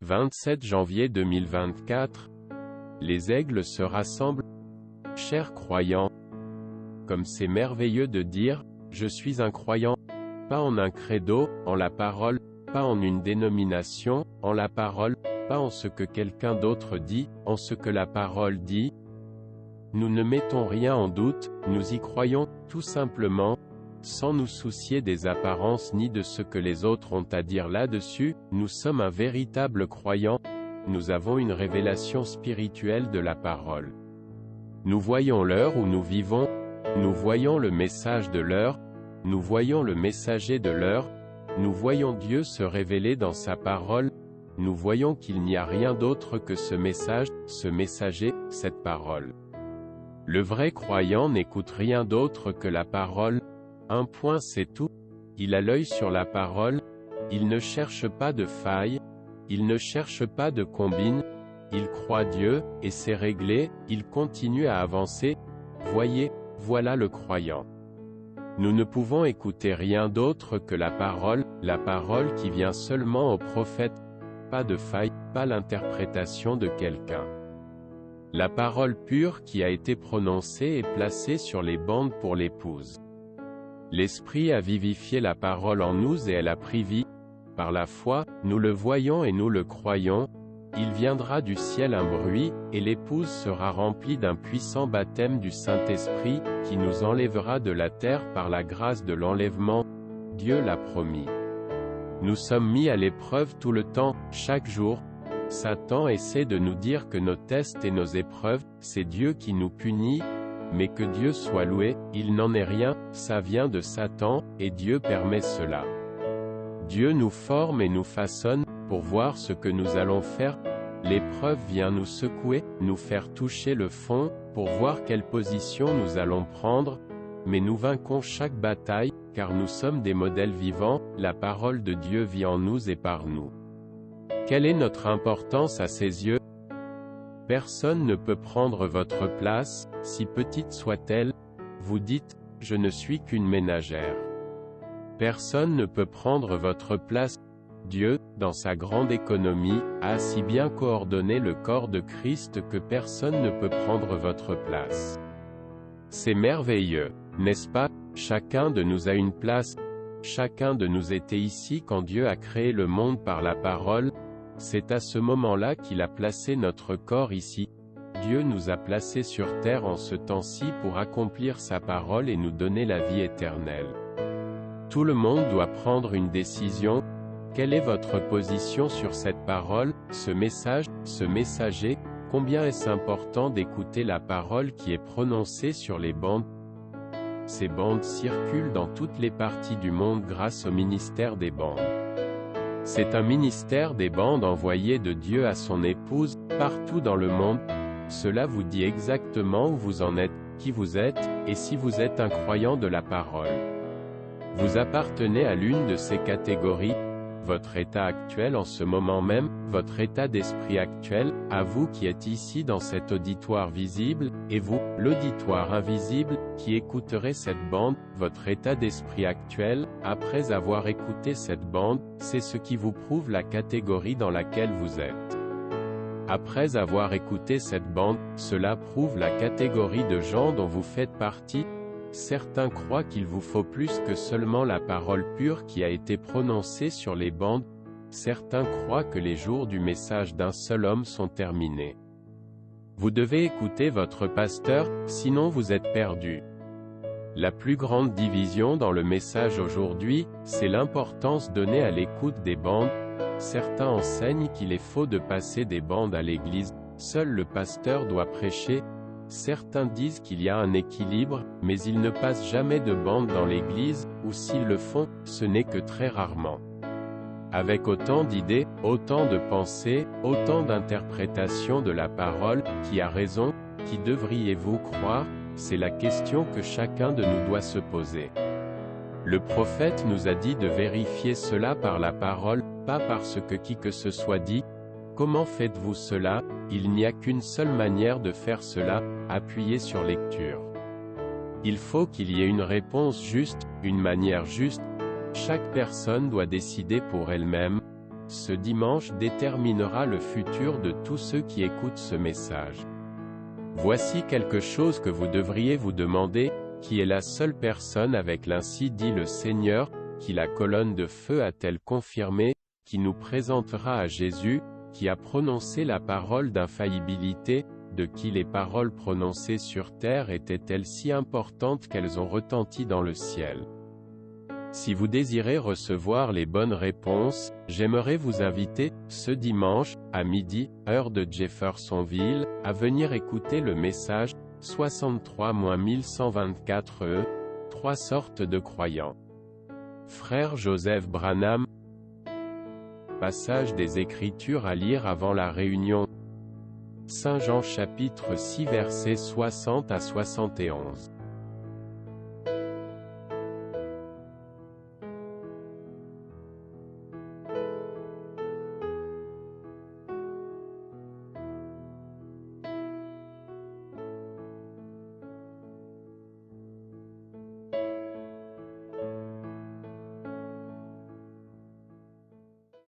27 janvier 2024. Les aigles se rassemblent. Chers croyants, comme c'est merveilleux de dire « Je suis un croyant », pas en un credo, en la parole, pas en une dénomination, en la parole, pas en ce que quelqu'un d'autre dit, en ce que la parole dit. Nous ne mettons rien en doute, nous y croyons, tout simplement, sans nous soucier des apparences ni de ce que les autres ont à dire là-dessus. Nous sommes un véritable croyant, nous avons une révélation spirituelle de la parole. Nous voyons l'heure où nous vivons, nous voyons le message de l'heure, nous voyons le messager de l'heure, nous voyons Dieu se révéler dans sa parole, nous voyons qu'il n'y a rien d'autre que ce message, ce messager, cette parole. Le vrai croyant n'écoute rien d'autre que la parole. Un point c'est tout, il a l'œil sur la parole, il ne cherche pas de faille, il ne cherche pas de combine, il croit Dieu, et c'est réglé, il continue à avancer. Voyez, voilà le croyant. Nous ne pouvons écouter rien d'autre que la parole qui vient seulement au prophète, pas de faille, pas l'interprétation de quelqu'un. La parole pure qui a été prononcée et placée sur les bandes pour l'épouse. L'Esprit a vivifié la parole en nous et elle a pris vie. Par la foi, nous le voyons et nous le croyons. Il viendra du ciel un bruit, et l'épouse sera remplie d'un puissant baptême du Saint-Esprit, qui nous enlèvera de la terre par la grâce de l'enlèvement. Dieu l'a promis. Nous sommes mis à l'épreuve tout le temps, chaque jour. Satan essaie de nous dire que nos tests et nos épreuves, c'est Dieu qui nous punit, mais que Dieu soit loué, il n'en est rien, ça vient de Satan, et Dieu permet cela. Dieu nous forme et nous façonne, pour voir ce que nous allons faire. L'épreuve vient nous secouer, nous faire toucher le fond, pour voir quelle position nous allons prendre, mais nous vainquons chaque bataille, car nous sommes des modèles vivants, la parole de Dieu vit en nous et par nous. Quelle est notre importance à ses yeux? Personne ne peut prendre votre place, si petite soit-elle. Vous dites, je ne suis qu'une ménagère. Personne ne peut prendre votre place. Dieu, dans sa grande économie, a si bien coordonné le corps de Christ que personne ne peut prendre votre place. C'est merveilleux, n'est-ce pas? Chacun de nous a une place. Chacun de nous était ici quand Dieu a créé le monde par la parole. C'est à ce moment-là qu'il a placé notre corps ici. Dieu nous a placés sur terre en ce temps-ci pour accomplir sa parole et nous donner la vie éternelle. Tout le monde doit prendre une décision. Quelle est votre position sur cette parole, ce message, ce messager? Combien est-ce important d'écouter la parole qui est prononcée sur les bandes? Ces bandes circulent dans toutes les parties du monde grâce au ministère des bandes. C'est un ministère des bandes envoyé de Dieu à son épouse, partout dans le monde. Cela vous dit exactement où vous en êtes, qui vous êtes, et si vous êtes un croyant de la parole. Vous appartenez à l'une de ces catégories. Votre état actuel en ce moment même, votre état d'esprit actuel, à vous qui êtes ici dans cet auditoire visible, et vous, l'auditoire invisible, qui écouterez cette bande, votre état d'esprit actuel, après avoir écouté cette bande, c'est ce qui vous prouve la catégorie dans laquelle vous êtes. Après avoir écouté cette bande, cela prouve la catégorie de gens dont vous faites partie. Certains croient qu'il vous faut plus que seulement la parole pure qui a été prononcée sur les bandes. Certains croient que les jours du message d'un seul homme sont terminés. Vous devez écouter votre pasteur, sinon vous êtes perdu. La plus grande division dans le message aujourd'hui, c'est l'importance donnée à l'écoute des bandes. Certains enseignent qu'il est faux de passer des bandes à l'église, seul le pasteur doit prêcher. Certains disent qu'il y a un équilibre, mais ils ne passent jamais de bande dans l'église, ou s'ils le font, ce n'est que très rarement. Avec autant d'idées, autant de pensées, autant d'interprétations de la parole, qui a raison, qui devriez-vous croire? C'est la question que chacun de nous doit se poser. Le prophète nous a dit de vérifier cela par la parole, pas par ce que qui que ce soit dit. Comment faites-vous cela? Il n'y a qu'une seule manière de faire cela, appuyez sur lecture. Il faut qu'il y ait une réponse juste, une manière juste. Chaque personne doit décider pour elle-même. Ce dimanche déterminera le futur de tous ceux qui écoutent ce message. Voici quelque chose que vous devriez vous demander, qui est la seule personne avec l'Ainsi dit le Seigneur, qui la colonne de feu a-t-elle confirmé, qui nous présentera à Jésus, qui a prononcé la parole d'infaillibilité, de qui les paroles prononcées sur terre étaient-elles si importantes qu'elles ont retenti dans le ciel. Si vous désirez recevoir les bonnes réponses, j'aimerais vous inviter, ce dimanche, à midi, heure de Jeffersonville, à venir écouter le message, 63-1124 trois sortes de croyants. Frère Joseph Branham. Passage des Écritures à lire avant la réunion. Saint Jean chapitre 6 versets 60 à 71.